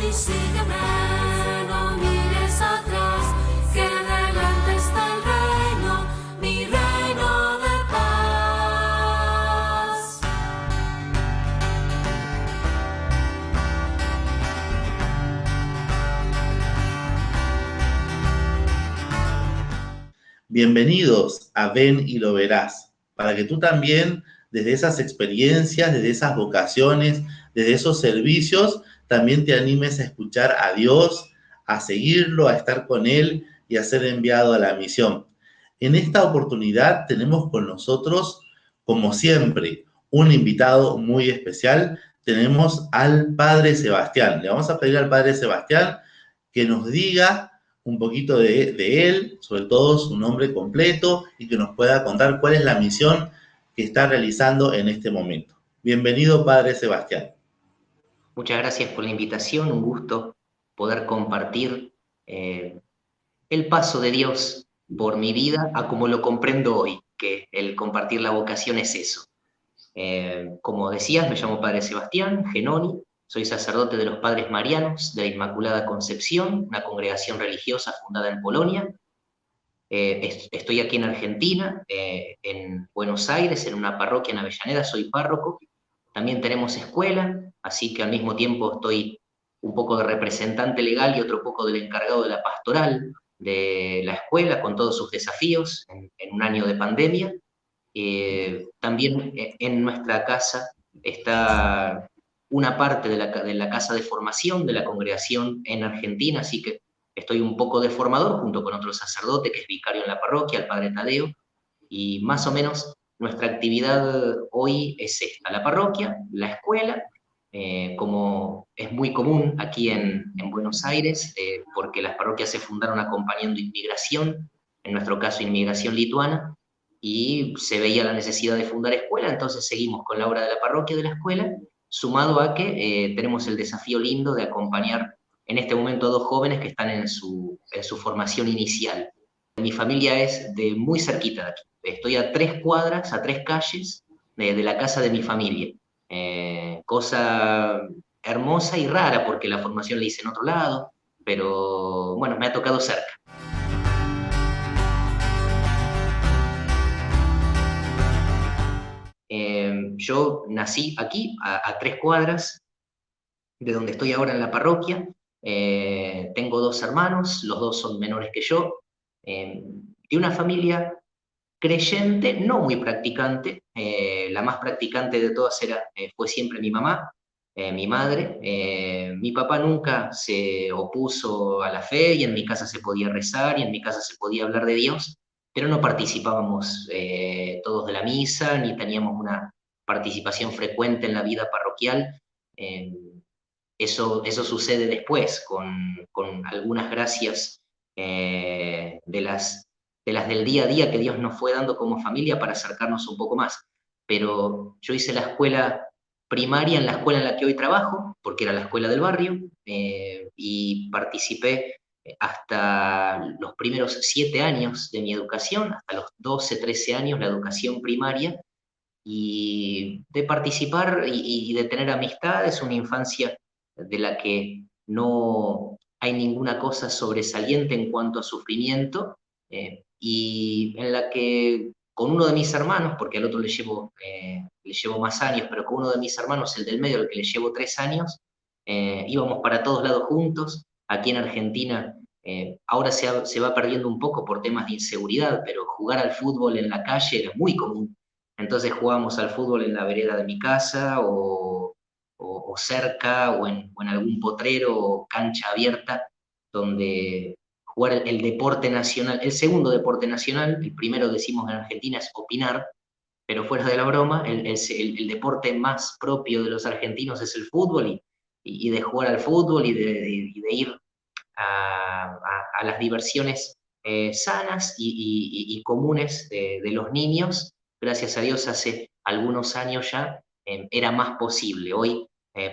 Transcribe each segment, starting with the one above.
y sígueme, no mires atrás, que delante está el reino, mi reino de paz. Bienvenidos a Ven y lo verás, para que tú también, desde esas experiencias, desde esas vocaciones, desde esos servicios, también te animes a escuchar a Dios, a seguirlo, a estar con Él y a ser enviado a la misión. En esta oportunidad tenemos con nosotros, como siempre, un invitado muy especial. Tenemos al Padre Sebastián. Le vamos a pedir al Padre Sebastián que nos diga un poquito de él, sobre todo su nombre completo, y que nos pueda contar cuál es la misión que está realizando en este momento. Bienvenido, Padre Sebastián. Muchas gracias por la invitación, un gusto poder compartir el paso de Dios por mi vida a como lo comprendo hoy, que el compartir la vocación es eso. Como decías, me llamo Padre Sebastián Genoni, soy sacerdote de los Padres Marianos de la Inmaculada Concepción, una congregación religiosa fundada en Polonia. Estoy aquí en Argentina, en Buenos Aires, en una parroquia en Avellaneda, soy párroco. También tenemos escuela, así que al mismo tiempo estoy un poco de representante legal y otro poco del encargado de la pastoral de la escuela, con todos sus desafíos en un año de pandemia. También en nuestra casa está una parte de la casa de formación de la congregación en Argentina, así que estoy un poco de formador junto con otro sacerdote que es vicario en la parroquia, el padre Tadeo, y más o menos nuestra actividad hoy es esta: la parroquia, la escuela, como es muy común aquí en Buenos Aires, porque las parroquias se fundaron acompañando inmigración, en nuestro caso inmigración lituana, y se veía la necesidad de fundar escuela, entonces seguimos con la obra de la parroquia y de la escuela, sumado a que tenemos el desafío lindo de acompañar en este momento a dos jóvenes que están en su formación inicial. Mi familia es de muy cerquita de aquí, estoy a 3 cuadras, a 3 calles de la casa de mi familia. Cosa hermosa y rara porque la formación la hice en otro lado, pero bueno, me ha tocado cerca. Yo nací aquí, a 3 cuadras de donde estoy ahora en la parroquia. Tengo 2 hermanos, los 2 son menores que yo, de una familia creyente, no muy practicante. La más practicante de todas fue siempre mi mamá, mi madre. Mi papá nunca se opuso a la fe y en mi casa se podía rezar y en mi casa se podía hablar de Dios, pero no participábamos todos de la misa ni teníamos una participación frecuente en la vida parroquial. Eso sucede después con algunas gracias de las del día a día que Dios nos fue dando como familia para acercarnos un poco más. Pero yo hice la escuela primaria en la escuela en la que hoy trabajo, porque era la escuela del barrio, y participé hasta los primeros 7 años de mi educación, hasta los 12, 13 años, la educación primaria, y de participar y de tener amistades, una infancia de la que no hay ninguna cosa sobresaliente en cuanto a sufrimiento, y en la que con uno de mis hermanos, porque al otro le llevo más años, pero con uno de mis hermanos, el del medio, al que le llevo 3 años, íbamos para todos lados juntos. Aquí en Argentina ahora se va perdiendo un poco por temas de inseguridad, pero jugar al fútbol en la calle era muy común. Entonces jugábamos al fútbol en la vereda de mi casa o cerca o en algún potrero o cancha abierta, donde jugar el deporte nacional, el segundo deporte nacional. El primero, decimos en Argentina, es opinar, pero fuera de la broma, el deporte más propio de los argentinos es el fútbol, y de jugar al fútbol y de ir a las diversiones sanas y comunes de los niños. Gracias a Dios hace algunos años ya era más posible. Hoy,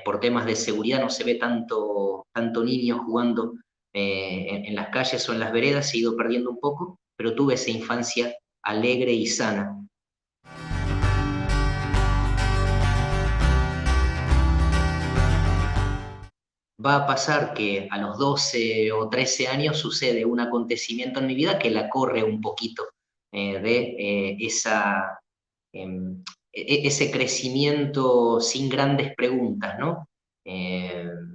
por temas de seguridad, no se ve tanto niño jugando en las calles o en las veredas, se ha ido perdiendo un poco, pero tuve esa infancia alegre y sana. va a pasar que a los 12 o 13 años sucede un acontecimiento en mi vida que la corre un poquito em, ese crecimiento sin grandes preguntas, ¿no?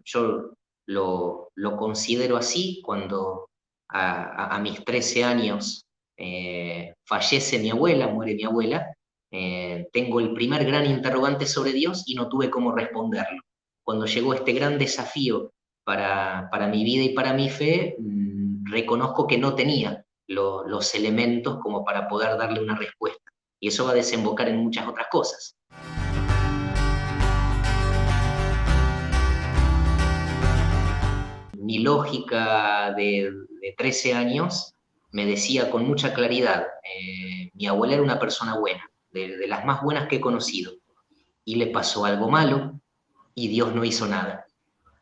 Yo lo considero así cuando a mis 13 años fallece mi abuela, muere mi abuela, tengo el primer gran interrogante sobre Dios y no tuve cómo responderlo. Cuando llegó este gran desafío para mi vida y para mi fe, reconozco que no tenía los elementos como para poder darle una respuesta. Y eso va a desembocar en muchas otras cosas. Mi lógica de 13 años me decía con mucha claridad, mi abuela era una persona buena, de las más buenas que he conocido, y le pasó algo malo y Dios no hizo nada.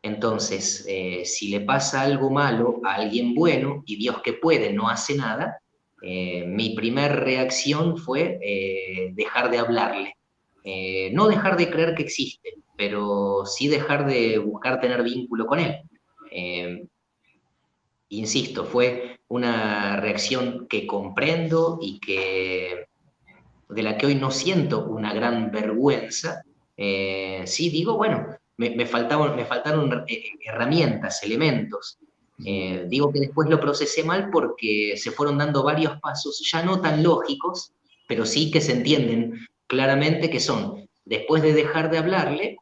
Entonces, si le pasa algo malo a alguien bueno y Dios que puede no hace nada, mi primer reacción fue dejar de hablarle. No dejar de creer que existe, pero sí dejar de buscar tener vínculo con él. Eh, Insisto, fue una reacción que comprendo y de la que hoy no siento una gran vergüenza. Sí digo, bueno, me faltaron herramientas, elementos. Digo que después lo procesé mal porque se fueron dando varios pasos, ya no tan lógicos, pero sí que se entienden claramente que son, después de dejar de hablarle,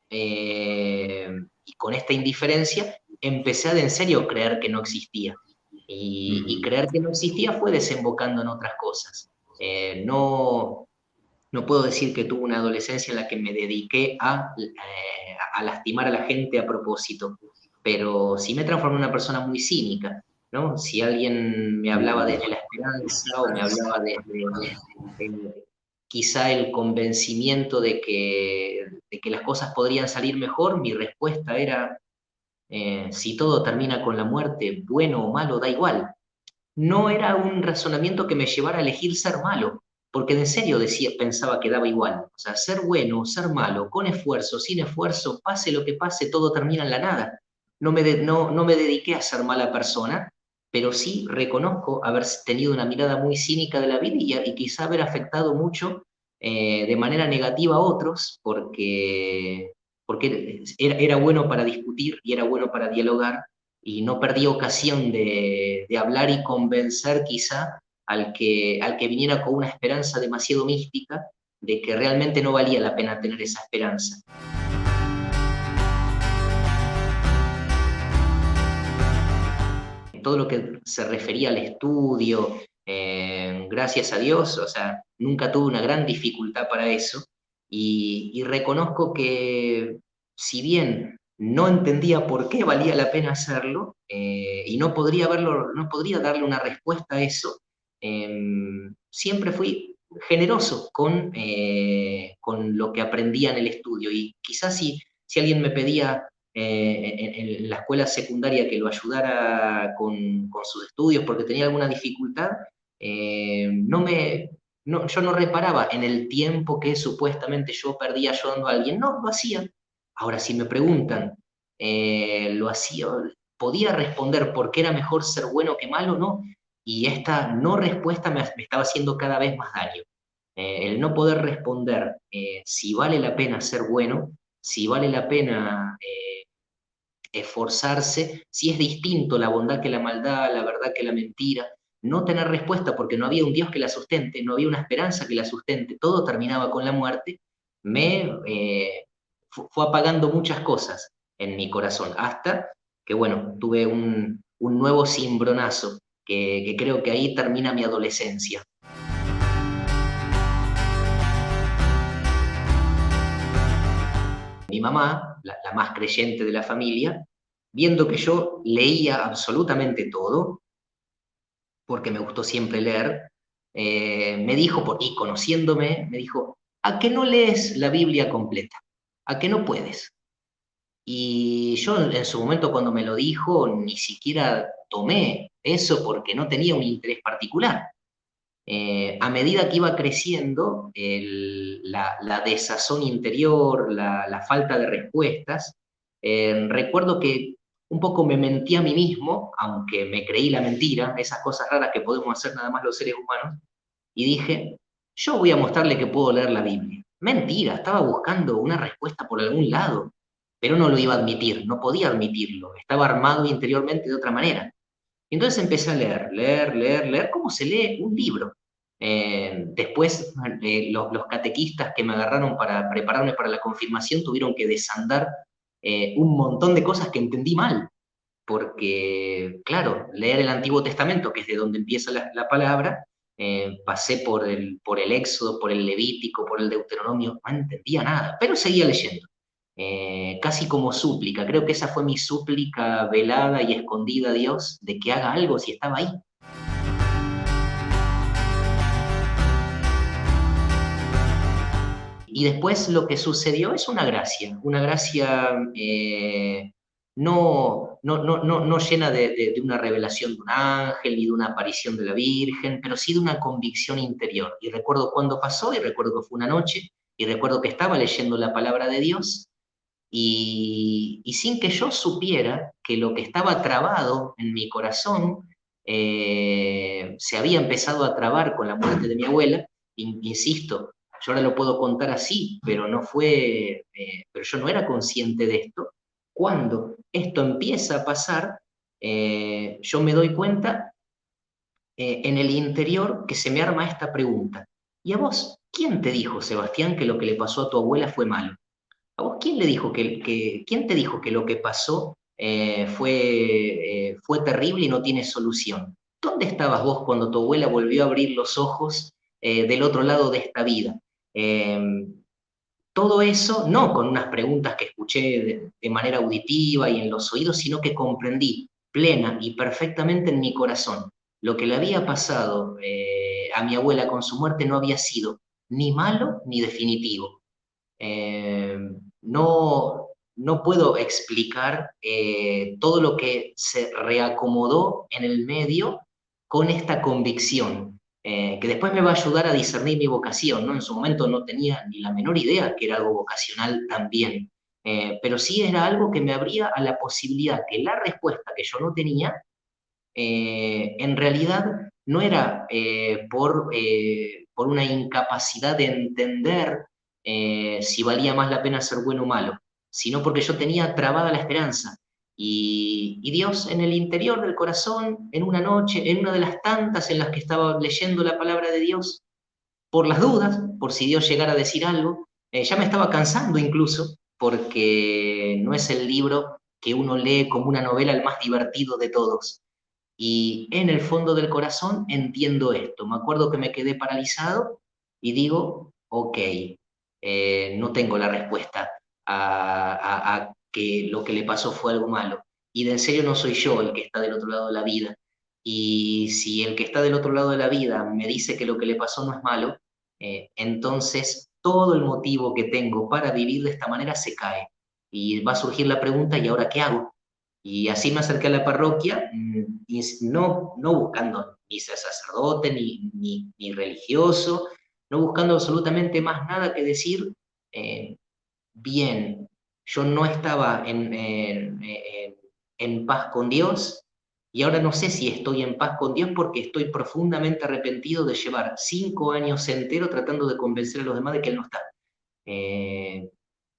y con esta indiferencia, empecé a de en serio creer que no existía. Y creer que no existía fue desembocando en otras cosas. No, no puedo decir que tuve una adolescencia en la que me dediqué a lastimar a la gente a propósito, pero sí me transformé en una persona muy cínica, ¿no? Si alguien me hablaba desde la esperanza o me hablaba desde quizá el convencimiento de que las cosas podrían salir mejor, mi respuesta era, si todo termina con la muerte, bueno o malo, da igual. No era un razonamiento que me llevara a elegir ser malo, porque en serio decía, pensaba que daba igual. O sea, ser bueno, ser malo, con esfuerzo, sin esfuerzo, pase lo que pase, todo termina en la nada. No me dediqué a ser mala persona, pero sí reconozco haber tenido una mirada muy cínica de la vida y quizá haber afectado mucho de manera negativa a otros, porque era bueno para discutir y era bueno para dialogar, y no perdí ocasión de hablar y convencer quizá al que viniera con una esperanza demasiado mística de que realmente no valía la pena tener esa esperanza. Todo lo que se refería al estudio, gracias a Dios, o sea, nunca tuve una gran dificultad para eso, y reconozco que si bien no entendía por qué valía la pena hacerlo, y no podría darle una respuesta a eso, siempre fui generoso con lo que aprendía en el estudio, y quizás si alguien me pedía en la escuela secundaria que lo ayudara con sus estudios porque tenía alguna dificultad, yo no reparaba en el tiempo que supuestamente yo perdía ayudando a alguien, no, lo hacía. Ahora, si me preguntan, lo hacía, podía responder por qué era mejor ser bueno que malo, no, y esta no respuesta me estaba haciendo cada vez más daño. El no poder responder si vale la pena ser bueno, si vale la pena esforzarse, si es distinto la bondad que la maldad, la verdad que la mentira, no tener respuesta porque no había un Dios que la sustente, no había una esperanza que la sustente, todo terminaba con la muerte, fue apagando muchas cosas en mi corazón, hasta que, bueno, tuve un nuevo cimbronazo, que creo que ahí termina mi adolescencia. Mi mamá, la más creyente de la familia, viendo que yo leía absolutamente todo, porque me gustó siempre leer, me dijo, y conociéndome, me dijo, ¿a qué no lees la Biblia completa? ¿A qué no puedes? Y yo en su momento cuando me lo dijo, ni siquiera tomé eso porque no tenía un interés particular. A medida que iba creciendo, la desazón interior, la falta de respuestas, recuerdo que un poco me mentí a mí mismo, aunque me creí la mentira, esas cosas raras que podemos hacer nada más los seres humanos, y dije, yo voy a mostrarle que puedo leer la Biblia. Mentira, estaba buscando una respuesta por algún lado, pero no lo iba a admitir, no podía admitirlo, estaba armado interiormente de otra manera. Y entonces empecé a leer, cómo se lee un libro. Después, los catequistas que me agarraron para prepararme para la confirmación tuvieron que desandar un montón de cosas que entendí mal, porque, claro, leer el Antiguo Testamento, que es de donde empieza la palabra, pasé por el Éxodo, por el Levítico, por el Deuteronomio, no entendía nada, pero seguía leyendo. Casi como súplica, creo que esa fue mi súplica velada y escondida a Dios, de que haga algo si estaba ahí. Y después lo que sucedió es una gracia no llena de una revelación de un ángel ni de una aparición de la Virgen, pero sí de una convicción interior. Y recuerdo cuándo pasó, y recuerdo que fue una noche, y recuerdo que estaba leyendo la palabra de Dios, y sin que yo supiera que lo que estaba trabado en mi corazón se había empezado a trabar con la muerte de mi abuela. Insisto, yo ahora lo puedo contar así, pero no fue, pero yo no era consciente de esto. Cuando esto empieza a pasar, yo me doy cuenta en el interior que se me arma esta pregunta. ¿Y a vos, quién te dijo, Sebastián, que lo que le pasó a tu abuela fue malo? ¿A vos quién, quién te dijo que lo que pasó fue terrible y no tiene solución? ¿Dónde estabas vos cuando tu abuela volvió a abrir los ojos del otro lado de esta vida? Eh, Todo eso, no con unas preguntas que escuché de manera auditiva y en los oídos, sino que comprendí plena y perfectamente en mi corazón. Lo que le había pasado a mi abuela con su muerte no había sido ni malo ni definitivo. Eh, no puedo explicar todo lo que se reacomodó en el medio con esta convicción, que después me va a ayudar a discernir mi vocación, ¿no? En su momento no tenía ni la menor idea que era algo vocacional también, pero sí era algo que me abría a la posibilidad que la respuesta que yo no tenía, en realidad no era por una incapacidad de entender si valía más la pena ser bueno o malo, sino porque yo tenía trabada la esperanza. Y Dios en el interior del corazón, en una noche, en una de las tantas en las que estaba leyendo la palabra de Dios, por las dudas, por si Dios llegara a decir algo, ya me estaba cansando incluso, porque no es el libro que uno lee como una novela el más divertido de todos. Y en el fondo del corazón entiendo esto. Me acuerdo que me quedé paralizado y digo, ok, no tengo la respuesta a que lo que le pasó fue algo malo. Y de en serio no soy yo el que está del otro lado de la vida. Y si el que está del otro lado de la vida me dice que lo que le pasó no es malo, entonces todo el motivo que tengo para vivir de esta manera se cae. Y va a surgir la pregunta, ¿y ahora qué hago? Y así me acerqué a la parroquia, y no buscando ni ser sacerdote, ni religioso, no buscando absolutamente más nada que decir, eh, bien, yo no estaba en paz con Dios, y ahora no sé si estoy en paz con Dios porque estoy profundamente arrepentido de llevar 5 años enteros tratando de convencer a los demás de que Él no está. Eh,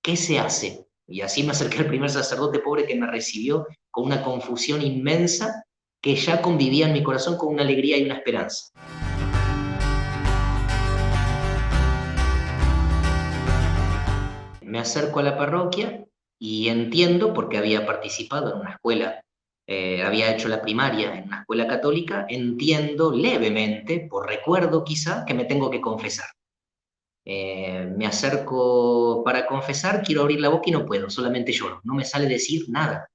¿Qué se hace? Y así me acerqué al primer sacerdote pobre que me recibió con una confusión inmensa que ya convivía en mi corazón con una alegría y una esperanza. Me acerco a la parroquia y entiendo, porque había participado en una escuela, había hecho la primaria en una escuela católica, entiendo levemente, por recuerdo quizá, que me tengo que confesar. Me acerco para confesar, quiero abrir la boca y no puedo, solamente lloro, no me sale decir nada.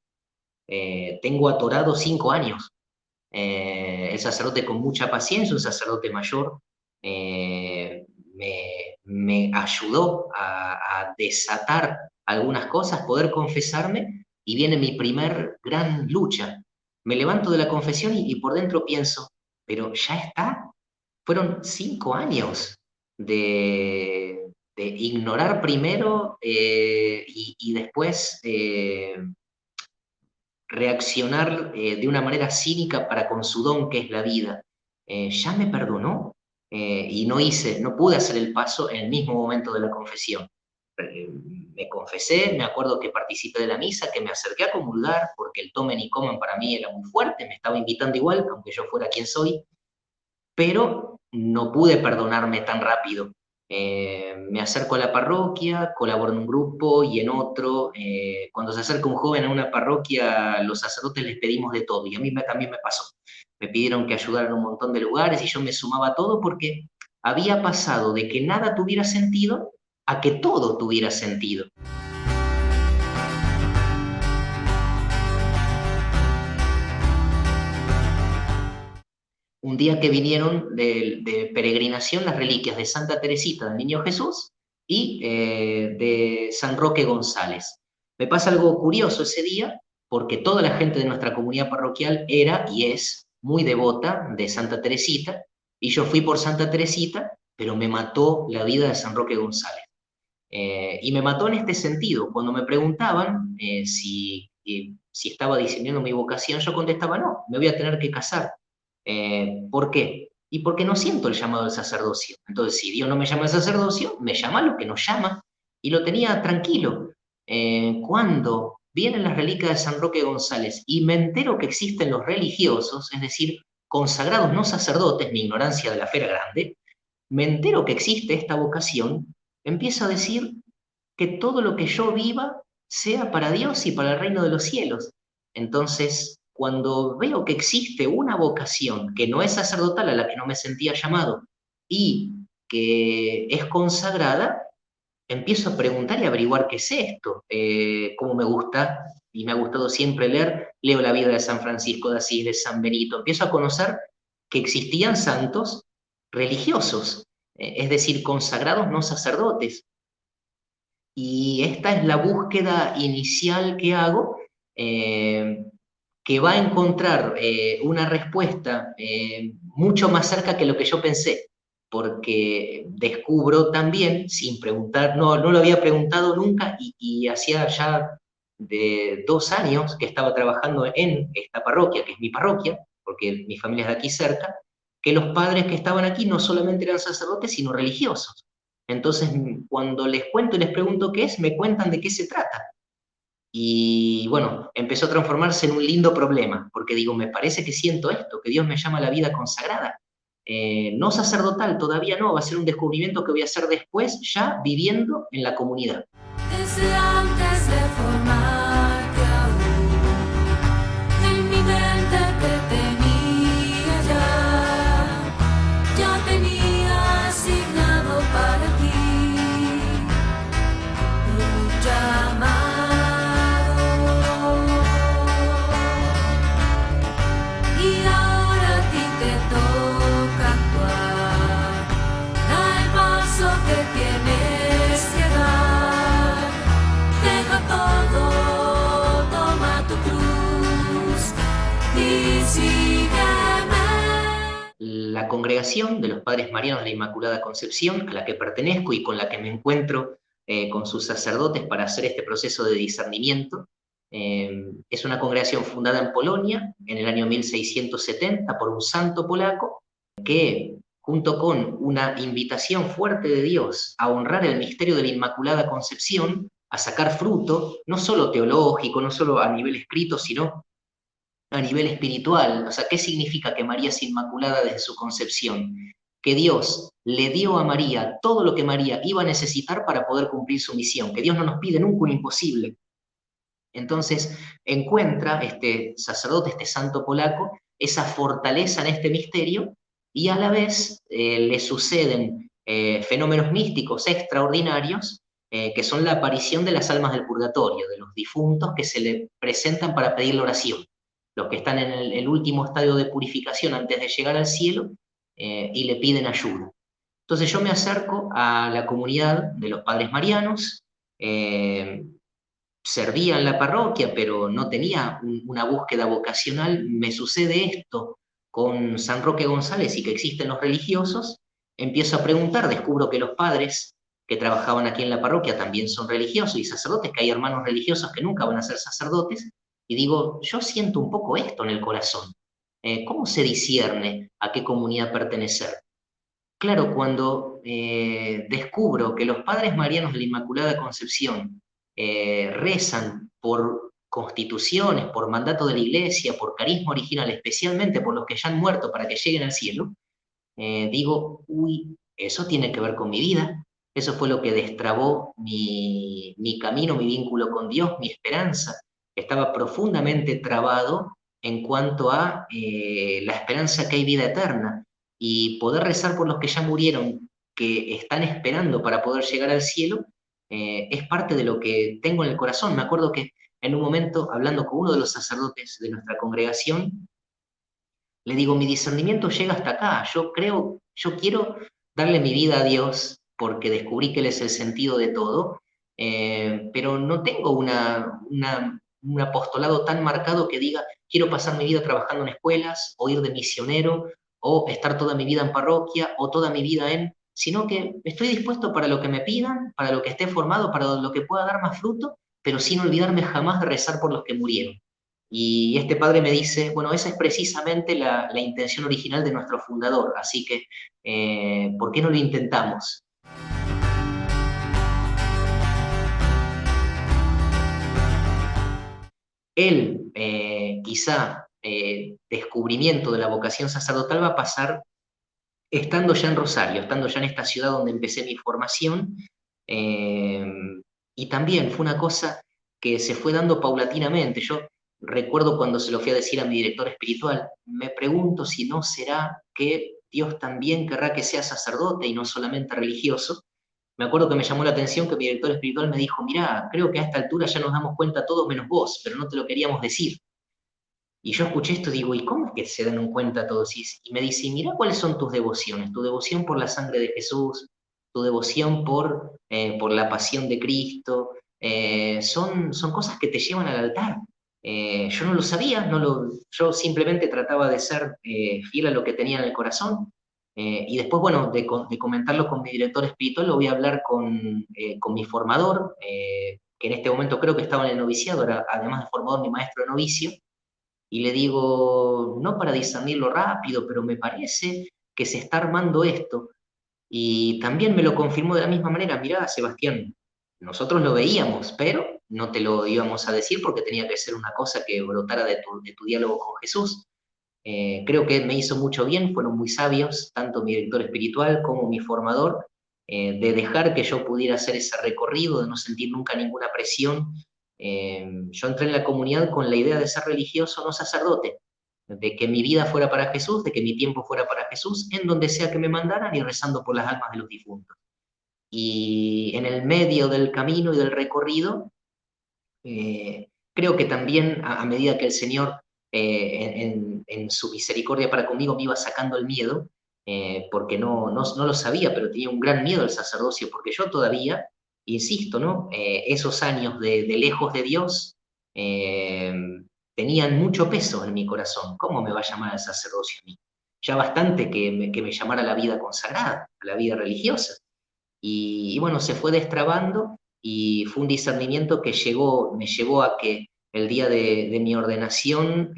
Tengo atorado 5 años. El sacerdote con mucha paciencia, un sacerdote mayor, eh, me ayudó a desatar algunas cosas, poder confesarme, y viene mi primer gran lucha. Me levanto de la confesión y por dentro pienso, pero ya está, fueron 5 años de, de ignorar primero y después reaccionar de una manera cínica para con su don que es la vida. Ya me perdonó y no pude hacer el paso en el mismo momento de la confesión. Me confesé, me acuerdo que participé de la misa, que me acerqué a comulgar, porque el tomen y coman para mí era muy fuerte, me estaba invitando igual, aunque yo fuera quien soy, pero no pude perdonarme tan rápido. Me acerco a la parroquia, colaboro en un grupo y en otro. Cuando se acerca un joven a una parroquia, los sacerdotes les pedimos de todo, y a mí también me pasó. Me pidieron que ayudara en un montón de lugares y yo me sumaba a todo porque había pasado de que nada tuviera sentido a que todo tuviera sentido. Un día que vinieron de peregrinación las reliquias de Santa Teresita del Niño Jesús y de San Roque González. Me pasa algo curioso ese día, porque toda la gente de nuestra comunidad parroquial era y es muy devota de Santa Teresita, y yo fui por Santa Teresita, pero me mató la vida de San Roque González. Y me mató en este sentido. Cuando me preguntaban si estaba discerniendo mi vocación, yo contestaba, no, me voy a tener que casar. ¿Por qué? Y porque no siento el llamado al sacerdocio. Entonces, si Dios no me llama al sacerdocio, me llama lo que nos llama. Y lo tenía tranquilo. Cuando vienen las reliquias de San Roque González y me entero que existen los religiosos, es decir, consagrados no sacerdotes, mi ignorancia de la fe era grande, me entero que existe esta vocación, empiezo a decir que todo lo que yo viva sea para Dios y para el reino de los cielos. Entonces, cuando veo que existe una vocación que no es sacerdotal, a la que no me sentía llamado, y que es consagrada, empiezo a preguntar y averiguar qué es esto. Como me gusta, y me ha gustado siempre leer, leo la vida de San Francisco de Asís, de San Benito, empiezo a conocer que existían santos religiosos, es decir, consagrados no sacerdotes. Y esta es la búsqueda inicial que hago, que va a encontrar una respuesta mucho más cerca que lo que yo pensé, porque descubro también, sin preguntar, no lo había preguntado nunca, y hacía ya de 2 años que estaba trabajando en esta parroquia, que es mi parroquia, porque mi familia es de aquí cerca, que los padres que estaban aquí no solamente eran sacerdotes, sino religiosos. Entonces, cuando les cuento y les pregunto qué es, me cuentan de qué se trata. Y bueno, empezó a transformarse en un lindo problema, porque digo, me parece que siento esto, que Dios me llama a la vida consagrada. No sacerdotal, todavía no, va a ser un descubrimiento que voy a hacer después, ya viviendo en la comunidad. Desde antes de formarte aún, en mi mente te tenía ya tenía asignado para ti un llamado. Y ahora a ti te toca actuar, da el paso que tienes que dar. Deja todo, toma tu cruz y sígueme. La congregación de los Padres Marianos de la Inmaculada Concepción, a la que pertenezco y con la que me encuentro con sus sacerdotes para hacer este proceso de discernimiento, es una congregación fundada en Polonia en el año 1670 por un santo polaco que, junto con una invitación fuerte de Dios a honrar el misterio de la Inmaculada Concepción, a sacar fruto, no solo teológico, no solo a nivel escrito, sino a nivel espiritual. O sea, ¿qué significa que María es inmaculada desde su concepción? Que Dios le dio a María todo lo que María iba a necesitar para poder cumplir su misión, que Dios no nos pide nunca un imposible. Entonces encuentra este sacerdote, este santo polaco, esa fortaleza en este misterio, y a la vez le suceden fenómenos místicos extraordinarios, que son la aparición de las almas del purgatorio, de los difuntos que se le presentan para pedir la oración, los que están en el último estadio de purificación antes de llegar al cielo, y le piden ayuda. Entonces yo me acerco a la comunidad de los Padres Marianos, servía en la parroquia, pero no tenía una búsqueda vocacional. Me sucede esto con San Roque González y que existen los religiosos. Empiezo a preguntar, descubro que los padres que trabajaban aquí en la parroquia también son religiosos y sacerdotes, que hay hermanos religiosos que nunca van a ser sacerdotes, y digo, yo siento un poco esto en el corazón. ¿Cómo se discierne a qué comunidad pertenecer? Claro, cuando descubro que los padres marianos de la Inmaculada Concepción rezan por constituciones, por mandato de la Iglesia, por carisma original, especialmente por los que ya han muerto para que lleguen al cielo, digo, uy, eso tiene que ver con mi vida. Eso fue lo que destrabó mi camino, mi vínculo con Dios, mi esperanza. Estaba profundamente trabado en cuanto a la esperanza que hay vida eterna y poder rezar por los que ya murieron, que están esperando para poder llegar al cielo, es parte de lo que tengo en el corazón. Me acuerdo que en un momento, hablando con uno de los sacerdotes de nuestra congregación, le digo, mi discernimiento llega hasta acá. Yo creo, yo quiero darle mi vida a Dios porque descubrí que Él es el sentido de todo, pero no tengo un apostolado tan marcado que diga, quiero pasar mi vida trabajando en escuelas, o ir de misionero, o estar toda mi vida en parroquia, o toda mi vida sino que estoy dispuesto para lo que me pidan, para lo que esté formado, para lo que pueda dar más fruto, pero sin olvidarme jamás de rezar por los que murieron. Y este padre me dice, bueno, esa es precisamente la intención original de nuestro fundador, así que, ¿por qué no lo intentamos? El quizá descubrimiento de la vocación sacerdotal va a pasar estando ya en Rosario, estando ya en esta ciudad donde empecé mi formación, eh, y también fue una cosa que se fue dando paulatinamente. Yo recuerdo cuando se lo fui a decir a mi director espiritual, me pregunto si no será que Dios también querrá que sea sacerdote y no solamente religioso. Me acuerdo que me llamó la atención que mi director espiritual me dijo, mirá, creo que a esta altura ya nos damos cuenta todos menos vos, pero no te lo queríamos decir. Y yo escuché esto y digo, ¿y cómo es que se dan cuenta todos? Y me dice, mira cuáles son tus devociones, tu devoción por la sangre de Jesús, tu devoción por la pasión de Cristo, son cosas que te llevan al altar. Yo no lo sabía, yo simplemente trataba de ser fiel a lo que tenía en el corazón. Y después, bueno, de comentarlo con mi director espiritual, lo voy a hablar con mi formador, que en este momento creo que estaba en el noviciado, era además de formador mi maestro de novicio, y le digo, no para discernirlo rápido, pero me parece que se está armando esto. Y también me lo confirmó de la misma manera, mirá, Sebastián, nosotros lo veíamos, pero no te lo íbamos a decir porque tenía que ser una cosa que brotara de tu diálogo con Jesús. Creo que me hizo mucho bien, fueron muy sabios, tanto mi director espiritual como mi formador, de dejar que yo pudiera hacer ese recorrido, de no sentir nunca ninguna presión. Yo entré en la comunidad con la idea de ser religioso, no sacerdote, de que mi vida fuera para Jesús, de que mi tiempo fuera para Jesús, en donde sea que me mandaran y rezando por las almas de los difuntos. Y en el medio del camino y del recorrido, creo que también a medida que el Señor en su misericordia para conmigo me iba sacando el miedo, porque no lo sabía, pero tenía un gran miedo al sacerdocio, porque yo todavía, insisto, ¿no? Esos años de lejos de Dios eh, tenían mucho peso en mi corazón. ¿Cómo me va a llamar el sacerdocio a mí? Ya bastante que me llamara a la vida consagrada, a la vida religiosa. Y bueno, se fue destrabando y fue un discernimiento que me llevó a que el día de mi ordenación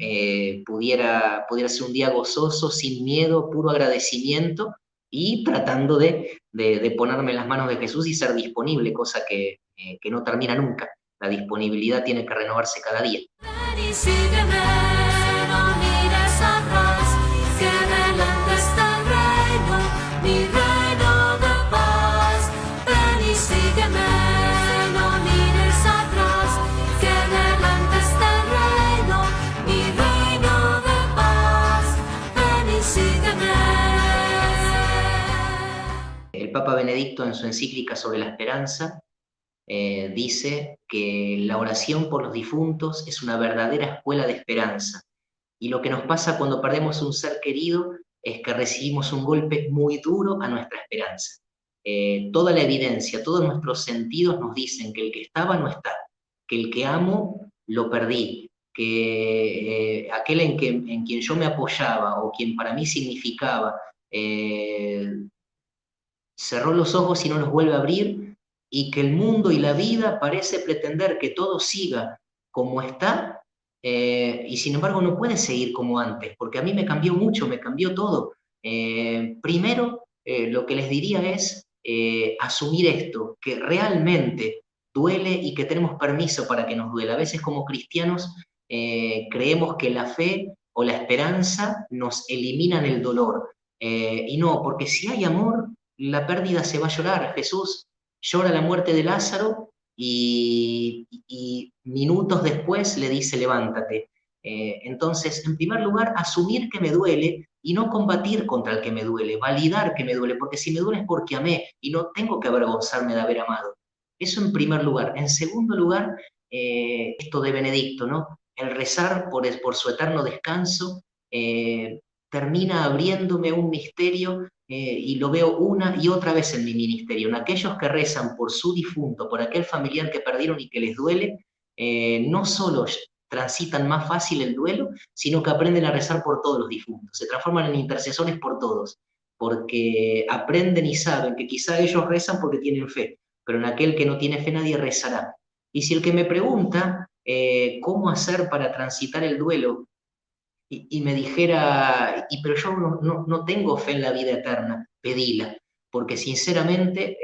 pudiera ser un día gozoso, sin miedo, puro agradecimiento y tratando de ponerme en las manos de Jesús y ser disponible, cosa que no termina nunca. La disponibilidad tiene que renovarse cada día. Ven y sígueme, no mires atrás, que delante está el reino, mi reino de paz. Ven y sígueme, no mires atrás, que delante está el reino, mi reino de paz. Ven y sígueme. El Papa Benedicto en su encíclica sobre la esperanza dice que la oración por los difuntos es una verdadera escuela de esperanza. Y lo que nos pasa cuando perdemos un ser querido es que recibimos un golpe muy duro a nuestra esperanza. Toda la evidencia, todos nuestros sentidos nos dicen que el que estaba no está, que el que amo lo perdí, que aquel en quien yo me apoyaba o quien para mí significaba cerró los ojos y no los vuelve a abrir, y que el mundo y la vida parece pretender que todo siga como está, y sin embargo no puede seguir como antes, porque a mí me cambió mucho, me cambió todo. Primero, lo que les diría es asumir esto, que realmente duele y que tenemos permiso para que nos duela. A veces como cristianos creemos que la fe o la esperanza nos eliminan el dolor. Y no, porque si hay amor, la pérdida se va a llorar. Jesús llora la muerte de Lázaro y minutos después le dice, levántate. Entonces, en primer lugar, asumir que me duele y no combatir contra el que me duele, validar que me duele, porque si me duele es porque amé y no tengo que avergonzarme de haber amado. Eso en primer lugar. En segundo lugar, esto de Benedicto, ¿no? El rezar por su eterno descanso termina abriéndome un misterio y lo veo una y otra vez en mi ministerio. En aquellos que rezan por su difunto, por aquel familiar que perdieron y que les duele, no solo transitan más fácil el duelo, sino que aprenden a rezar por todos los difuntos, se transforman en intercesores por todos, porque aprenden y saben que quizá ellos rezan porque tienen fe, pero en aquel que no tiene fe nadie rezará. Y si el que me pregunta cómo hacer para transitar el duelo, y me dijera, pero yo no tengo fe en la vida eterna, pedila, porque sinceramente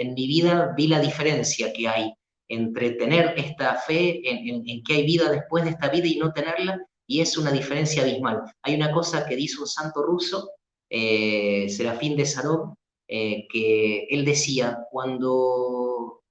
en mi vida vi la diferencia que hay entre tener esta fe en que hay vida después de esta vida y no tenerla, y es una diferencia abismal. Hay una cosa que dice un santo ruso, Serafín de Sarov, que él decía cuando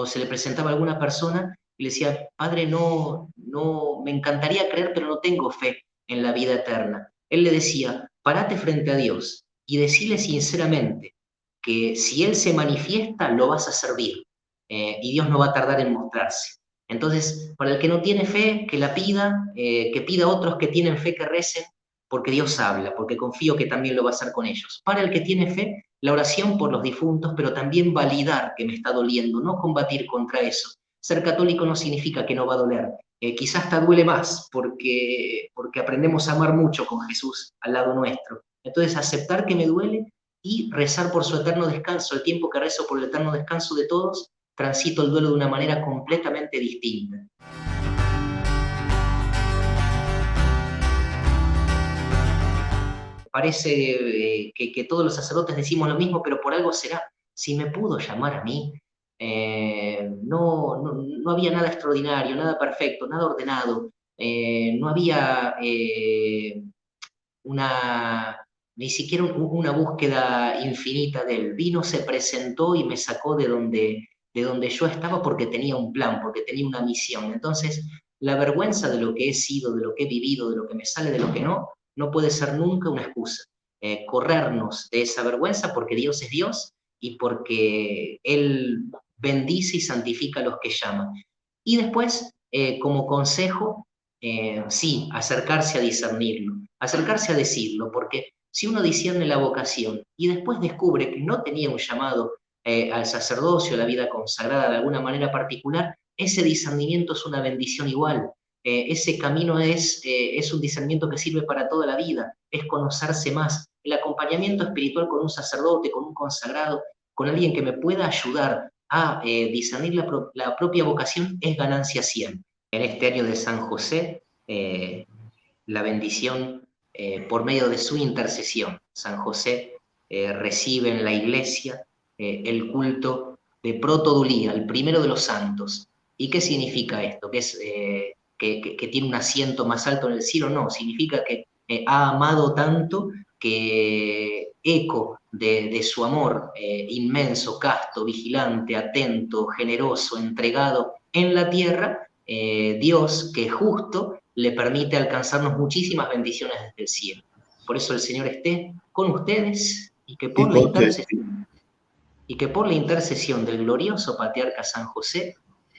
se le presentaba a alguna persona, y le decía, padre, me encantaría creer, pero no tengo fe en la vida eterna. Él le decía, parate frente a Dios y decile sinceramente que si Él se manifiesta, lo vas a servir, y Dios no va a tardar en mostrarse. Entonces, para el que no tiene fe, que la pida, que pida a otros que tienen fe que recen, porque Dios habla, porque confío que también lo va a hacer con ellos. Para el que tiene fe, la oración por los difuntos, pero también validar que me está doliendo, no combatir contra eso. Ser católico no significa que no va a doler, quizás hasta duele más, porque aprendemos a amar mucho con Jesús al lado nuestro. Entonces, aceptar que me duele y rezar por su eterno descanso. El tiempo que rezo por el eterno descanso de todos, transito el duelo de una manera completamente distinta. Parece que todos los sacerdotes decimos lo mismo, pero por algo será. Si me pudo llamar a mí, no había nada extraordinario, nada perfecto, nada ordenado, no había ni siquiera una búsqueda infinita de él. Vino, se presentó y me sacó de donde yo estaba porque tenía un plan, porque tenía una misión. Entonces, la vergüenza de lo que he sido, de lo que he vivido, de lo que me sale, de lo que no puede ser nunca una excusa. Corrernos de esa vergüenza porque Dios es Dios y porque Él bendice y santifica a los que llaman. Y después, como consejo, sí, acercarse a discernirlo, acercarse a decirlo, porque si uno discierne la vocación y después descubre que no tenía un llamado al sacerdocio, a la vida consagrada de alguna manera particular, ese discernimiento es una bendición igual. Ese camino es un discernimiento que sirve para toda la vida, es conocerse más. El acompañamiento espiritual con un sacerdote, con un consagrado, con alguien que me pueda ayudar a discernir la propia vocación es ganancia siempre. En este año de San José, la bendición por medio de su intercesión. San José recibe en la iglesia el culto de Protodulía, el primero de los santos. ¿Y qué significa esto? ¿Que tiene un asiento más alto en el cielo? No, significa que ha amado tanto que eco de su amor inmenso, casto, vigilante, atento, generoso, entregado en la tierra, Dios, que es justo, le permite alcanzarnos muchísimas bendiciones desde el cielo. Por eso el Señor esté con ustedes y que por la intercesión del glorioso patriarca San José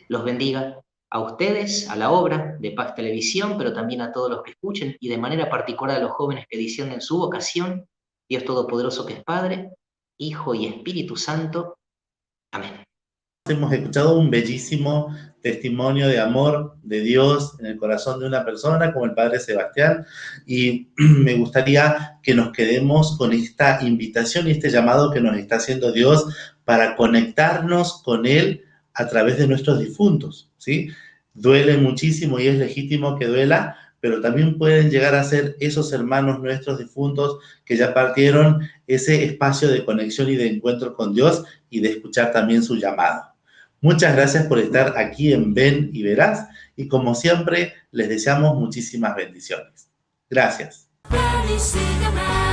los bendiga a ustedes, a la obra de Paz Televisión, pero también a todos los que escuchen y de manera particular a los jóvenes que disciernen su vocación. Dios Todopoderoso que es Padre, Hijo y Espíritu Santo. Amén. hemos escuchado un bellísimo testimonio de amor de Dios en el corazón de una persona como el Padre Sebastián, y me gustaría que nos quedemos con esta invitación y este llamado que nos está haciendo Dios para conectarnos con Él a través de nuestros difuntos, ¿sí? Duele muchísimo y es legítimo que duela, pero también pueden llegar a ser esos hermanos nuestros difuntos que ya partieron, ese espacio de conexión y de encuentro con Dios y de escuchar también su llamado. Muchas gracias por estar aquí en Ven y Verás, y como siempre les deseamos muchísimas bendiciones. Gracias. Ven y sígueme.